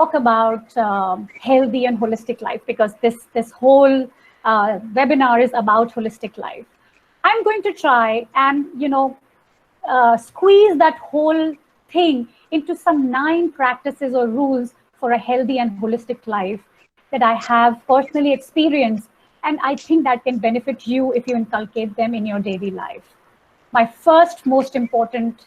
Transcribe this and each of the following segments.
talk about healthy and holistic life, because this whole webinar is about holistic life. I'm going to try and squeeze that whole thing into some 9 practices or rules for a healthy and holistic life that I have personally experienced, and I think that can benefit you if you inculcate them in your daily life. My first most important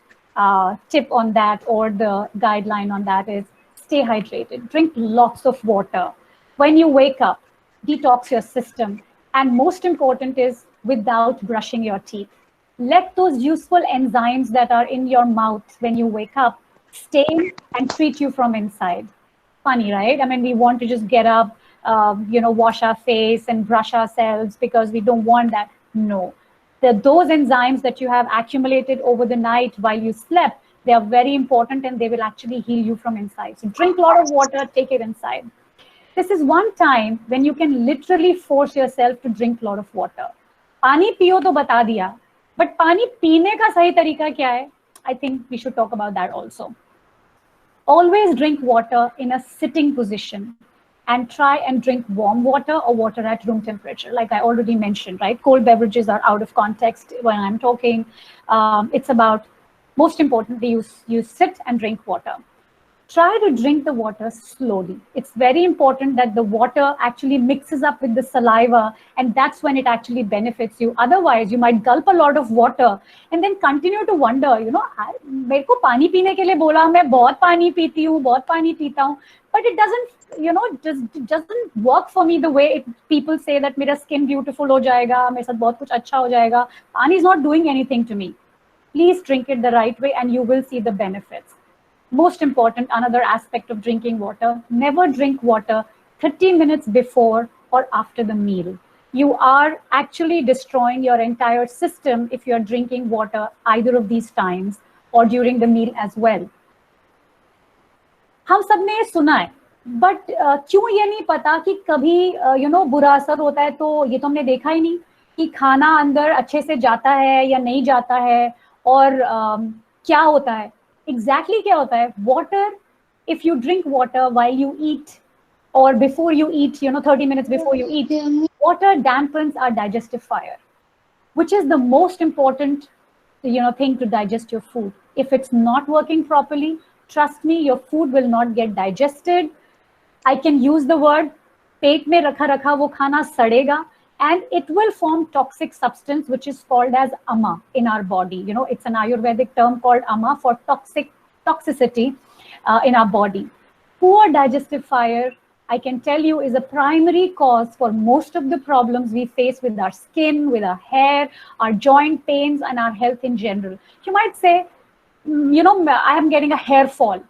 tip on that, or the guideline on that, is stay hydrated. Drink lots of water. When you wake up, detox your system. And most important is without brushing your teeth. Let those useful enzymes that are in your mouth when you wake up stay and treat you from inside. Funny, right? I mean, we want to just get up, wash our face and brush ourselves because we don't want that. No. Those enzymes that you have accumulated over the night while you slept, they are very important and they will actually heal you from inside. So drink a lot of water, take it inside. This is one time when you can literally force yourself to drink a lot of water. पानी पियो तो बता दिया, but पानी पीने का सही तरीका क्या है? I think we should talk about that also. Always drink water in a sitting position, and try and drink warm water or water at room temperature, like I already mentioned, right? Cold beverages are out of context when I'm talking. It's about, most importantly, you sit and drink water. Try to drink the water slowly. It's very important that the water actually mixes up with the saliva, and that's when it actually benefits you. Otherwise, you might gulp a lot of water and then continue to wonder, मेरे को पानी पीने के लिए बोला, मैं बहुत पानी पीती हूँ, बहुत पानी पीता हूँ, but it doesn't work for me the way people say that मेरा skin beautiful हो जाएगा, मेरे साथ बहुत कुछ अच्छा हो जाएगा. Pani is not doing anything to me. Please drink it the right way and you will see the benefits. Most important, another aspect of drinking water, never drink water 30 minutes before or after the meal. You are actually destroying your entire system if you're drinking water either of these times or during the meal as well. हम सब ने ये सुना है, but क्यों ये नहीं पता कि कभी बुरा असर होता है, तो ये तो हमने देखा ही नहीं कि खाना अंदर अच्छे से जाता है या नहीं जाता है, और क्या होता है exactly क्या होता है. Water, if you drink water while you eat or before you eat, 30 minutes before you eat, water dampens our digestive fire, which is the most important thing to digest your food. If it's not working properly, trust me, your food will not get digested. I can use the word पेट में रखा रखा वो खाना सड़ेगा, and it will form toxic substance which is called as ama in our body. It's an Ayurvedic term called ama for toxicity in our body. Poor digestive fire, I can tell you, is a primary cause for most of the problems we face with our skin, with our hair, our joint pains, and our health in general. You might say, I am getting a hair fall,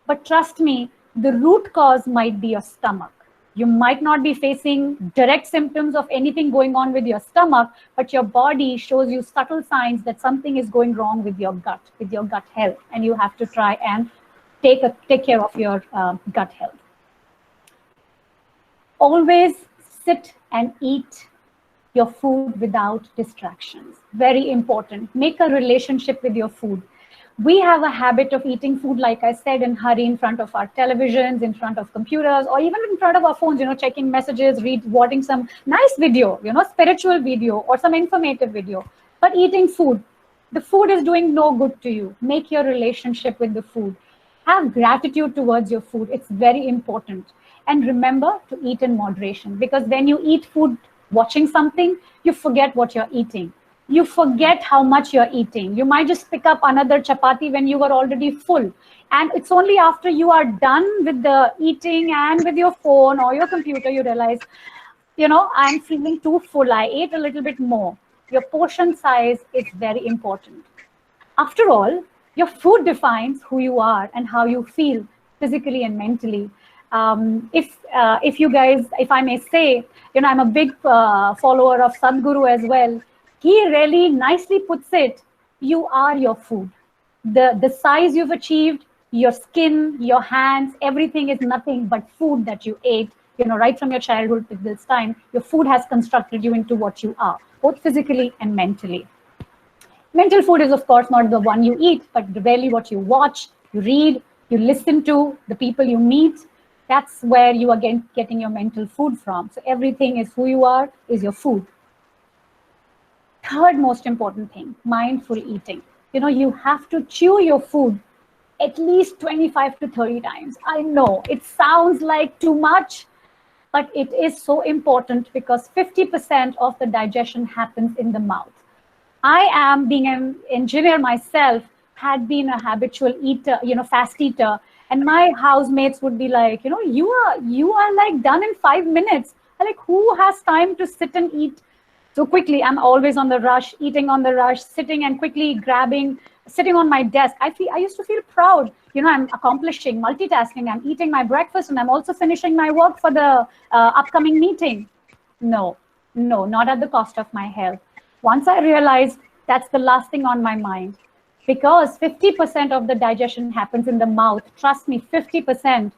but trust me, the root cause might be your stomach. You might not be facing direct symptoms of anything going on with your stomach, but your body shows you subtle signs that something is going wrong with your gut health, and you have to try and take care of your gut health. Always sit and eat your food without distractions. Very important. Make a relationship with your food. We have a habit of eating food, like I said, in hurry, in front of our televisions, in front of computers, or even in front of our phones, checking messages, watching some nice video, spiritual video or some informative video. But eating food, the food is doing no good to you. Make your relationship with the food. Have gratitude towards your food. It's very important. And remember to eat in moderation, because when you eat food watching something, you forget what you're eating. You forget how much you're eating. You might just pick up another chapati when you were already full. And it's only after you are done with the eating and with your phone or your computer, you realize, I'm feeling too full. I ate a little bit more. Your portion size is very important. After all, your food defines who you are and how you feel physically and mentally. If you guys, if I may say, I'm a big follower of Sadhguru as well. He really nicely puts it, you are your food. The size you've achieved, your skin, your hands, everything is nothing but food that you ate, right from your childhood to this time. Your food has constructed you into what you are, both physically and mentally. Mental food is, of course, not the one you eat, but really what you watch, you read, you listen to, the people you meet. That's where you are getting your mental food from. So everything is who you are, is your food. Third most important thing, mindful eating. You know, you have to chew your food at least 25 to 30 times. I know it sounds like too much, but it is so important because 50% of the digestion happens in the mouth. I am, being an engineer myself, had been a habitual eater, fast eater, and my housemates would be like, you are like done in 5 minutes. I'm like, who has time to sit and eat so quickly? I'm always on the rush, eating on the rush, sitting and quickly grabbing, sitting on my desk. I used to feel proud. I'm accomplishing, multitasking. I'm eating my breakfast and I'm also finishing my work for the upcoming meeting. No, no, not at the cost of my health. Once I realized that's the last thing on my mind, because 50% of the digestion happens in the mouth. Trust me, 50%.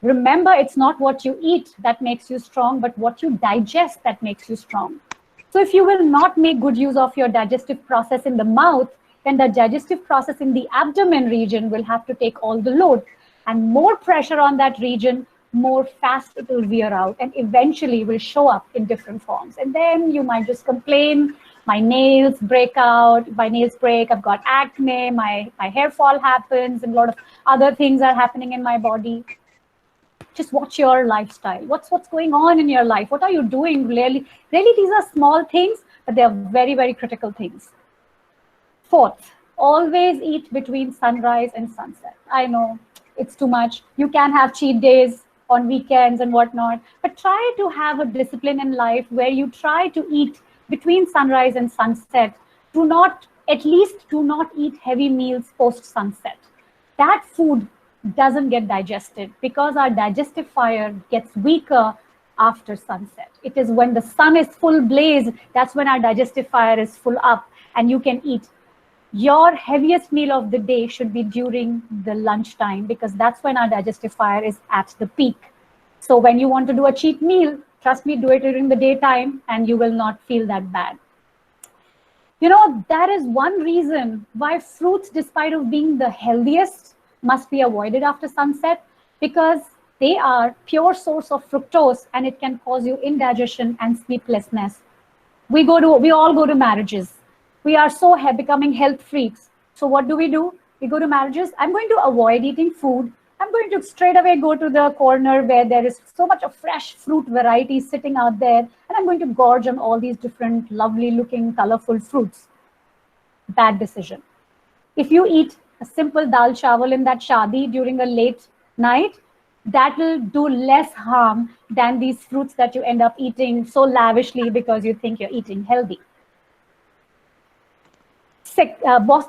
Remember, it's not what you eat that makes you strong, but what you digest that makes you strong. So if you will not make good use of your digestive process in the mouth, then the digestive process in the abdomen region will have to take all the load. And more pressure on that region, more fast it will wear out and eventually will show up in different forms. And then you might just complain, my nails break out, my nails break, I've got acne, my hair fall happens, and a lot of other things are happening in my body. Just watch your lifestyle. What's going on in your life? What are you doing? Really, these are small things, but they are very, very critical things. Fourth, always eat between sunrise and sunset. I know it's too much. You can have cheat days on weekends and whatnot, but try to have a discipline in life where you try to eat between sunrise and sunset. At least do not eat heavy meals post sunset. That food doesn't get digested because our digestive fire gets weaker after sunset. It is when the sun is full blaze, that's when our digestive fire is full up and you can eat. Your heaviest meal of the day should be during the lunchtime because that's when our digestive fire is at the peak. So when you want to do a cheat meal, trust me, do it during the daytime and you will not feel that bad. That is one reason why fruits, despite of being the healthiest, must be avoided after sunset, because they are pure source of fructose and it can cause you indigestion and sleeplessness. We all go to marriages. We are so becoming health freaks. So what do? We go to marriages. I'm going to avoid eating food. I'm going to straight away go to the corner where there is so much of fresh fruit variety sitting out there, and I'm going to gorge on all these different lovely looking colorful fruits. Bad decision. If you eat a simple dal chawal in that shadi during a late night, that will do less harm than these fruits that you end up eating so lavishly because you think you're eating healthy.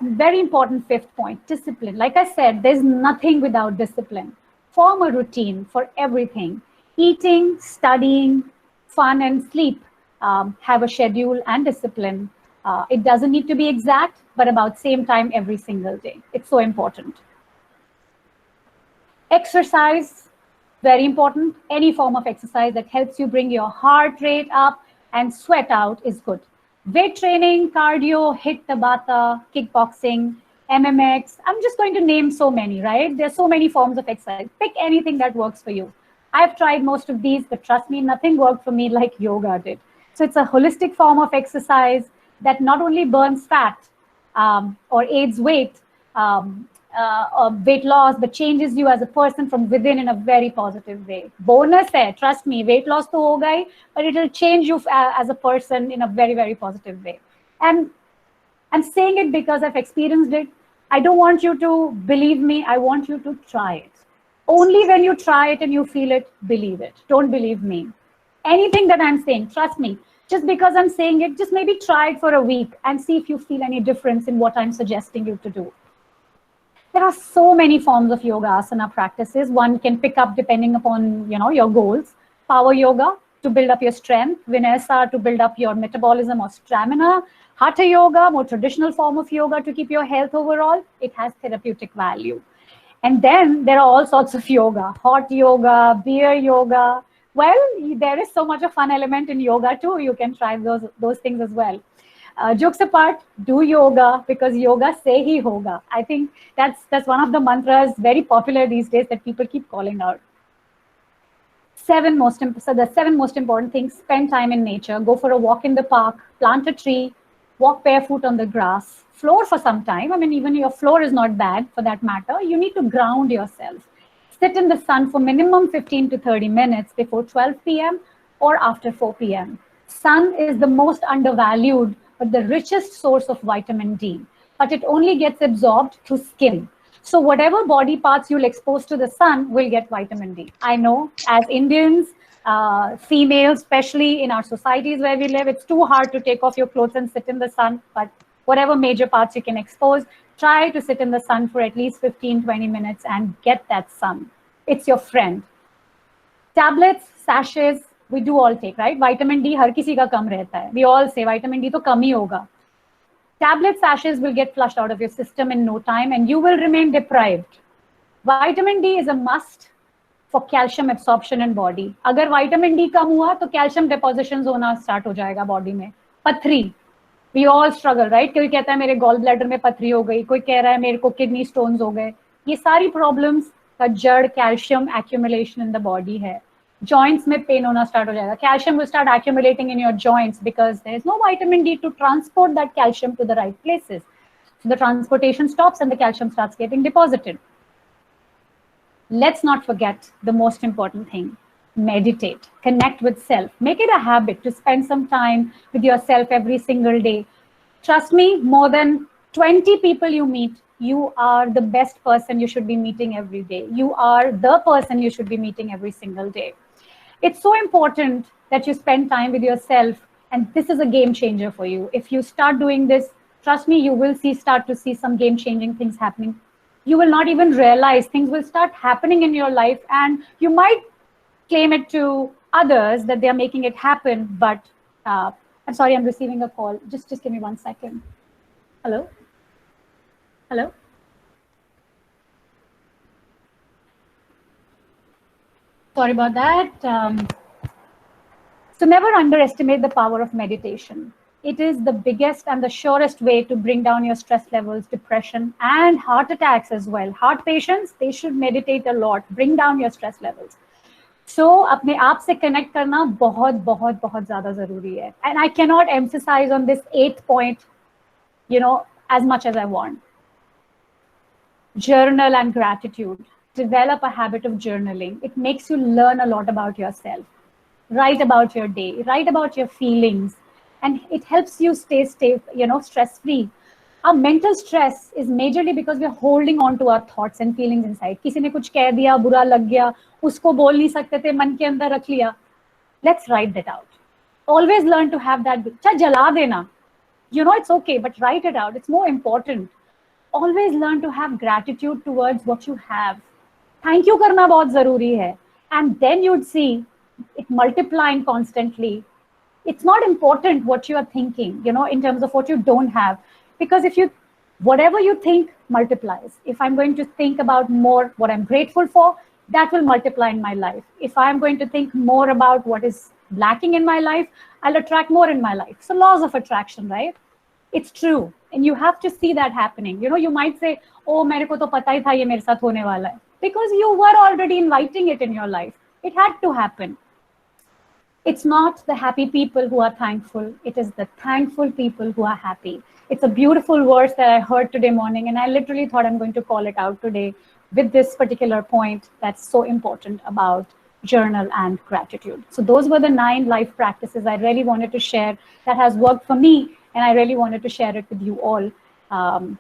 Very important fifth point, discipline. Like I said, there's nothing without discipline. Form a routine for everything. Eating, studying, fun and sleep. Have a schedule and discipline. It doesn't need to be exact, but about same time every single day. It's so important. Exercise, very important. Any form of exercise that helps you bring your heart rate up and sweat out is good. Weight training, cardio, hit tabata, kickboxing, MMX. I'm just going to name so many, right? There's so many forms of exercise. Pick anything that works for you. I've tried most of these, but trust me, nothing worked for me like yoga did. So it's a holistic form of exercise that not only burns fat or aids weight loss, but changes you as a person from within in a very positive way. Bonus hai, trust me, weight loss to hoga hi, but it will change you as a person in a very, very positive way. And I'm saying it because I've experienced it. I don't want you to believe me. I want you to try it. Only when you try it and you feel it, believe it. Don't believe me. Anything that I'm saying, trust me, just because I'm saying it, just maybe try it for a week and see if you feel any difference in what I'm suggesting you to do. There are so many forms of yoga asana practices one can pick up depending upon your goals. Power yoga to build up your strength, vinyasa to build up your metabolism or stamina, hatha yoga, more traditional form of yoga to keep your health overall. It has therapeutic value. And then there are all sorts of yoga, hot yoga, beer yoga. Well, there is so much of fun element in yoga too. You can try those things as well. Jokes apart, do yoga because yoga se hi hoga. I think that's one of the mantras very popular these days that people keep calling out. So the seven most important things: spend time in nature, go for a walk in the park, plant a tree, walk barefoot on the grass, floor for some time. I mean, even your floor is not bad for that matter. You need to ground yourself. Sit in the sun for minimum 15 to 30 minutes before 12 p.m. or after 4 p.m. Sun is the most undervalued but the richest source of vitamin D, but it only gets absorbed through skin. So whatever body parts you'll expose to the sun will get vitamin D. I know as Indians, females, especially in our societies where we live, it's too hard to take off your clothes and sit in the sun, but whatever major parts you can expose, try to sit in the sun for at least 15, 20 minutes and get that sun. It's your friend. Tablets, sachets, we do all take, right? Vitamin D हर किसी का कम रहता है. We all say vitamin D तो कम ही होगा. Tablet sachets will get flushed out of your system in no time and you will remain deprived. Vitamin D is a must for calcium absorption in body. अगर vitamin D कम हुआ तो calcium depositions होना start हो जाएगा body में. पथरी, we all struggle, right? कोई कहता है मेरे gall bladder में पथरी हो गई, कोई कह रहा है मेरे को kidney stones हो गए. ये सारी problems का जड़ calcium accumulation in the body है. Joints में pain होना start हो जाएगा. Calcium will start accumulating in your joints because there is no vitamin D to transport that calcium to the right places. So the transportation stops and the calcium starts getting deposited. Let's not forget the most important thing: meditate, connect with self. Make it a habit to spend some time with yourself every single day. Trust me, more than 20 people you meet, you are the best person you should be meeting every day. You are the person you should be meeting every single day. It's so important that you spend time with yourself, and this is a game changer for you. If you start doing this, trust me, you will start to see some game-changing things happening. You will not even realize things will start happening in your life, and you might claim it to others that they are making it happen, but I'm sorry, I'm receiving a call. Just give me 1 second. Hello? Hello? Sorry about that. So never underestimate the power of meditation. It is the biggest and the surest way to bring down your stress levels, depression, and heart attacks as well. Heart patients, they should meditate a lot, bring down your stress levels. So अपने आप से connect करना बहुत बहुत बहुत ज़्यादा ज़रूरी है. And I cannot emphasize on this 8th point, as much as I want. Journal and gratitude. Develop a habit of journaling. It makes you learn a lot about yourself. Write about your day, write about your feelings, and it helps you stay stress-free. Our mental stress is majorly because we're holding on to our thoughts and feelings inside. किसी ने कुछ कह दिया, बुरा लग गया, उसको बोल नहीं सकते थे, मन के अंदर रख लिया. Let's write that out. Always learn to have that. चाहे जला देना. It's okay, but write it out. It's more important. Always learn to have gratitude towards what you have. Thank you करना बहुत ज़रूरी है. And then you'd see it multiplying constantly. It's not important what you are thinking, in terms of what you don't have, because whatever you think multiplies. If I'm going to think about more what I'm grateful for, that will multiply in my life. If I'm going to think more about what is lacking in my life, I'll attract more in my life. So laws of attraction, right? It's true. And you have to see that happening. You might say, oh, मेरे को तो पता ही था ये मेरे साथ होने वाला है. Because you were already inviting it in your life. It had to happen. It's not the happy people who are thankful. It is the thankful people who are happy. It's a beautiful verse that I heard today morning, and I literally thought I'm going to call it out today with this particular point that's so important about journal and gratitude. So those were the 9 life practices I really wanted to share that has worked for me, and I really wanted to share it with you all to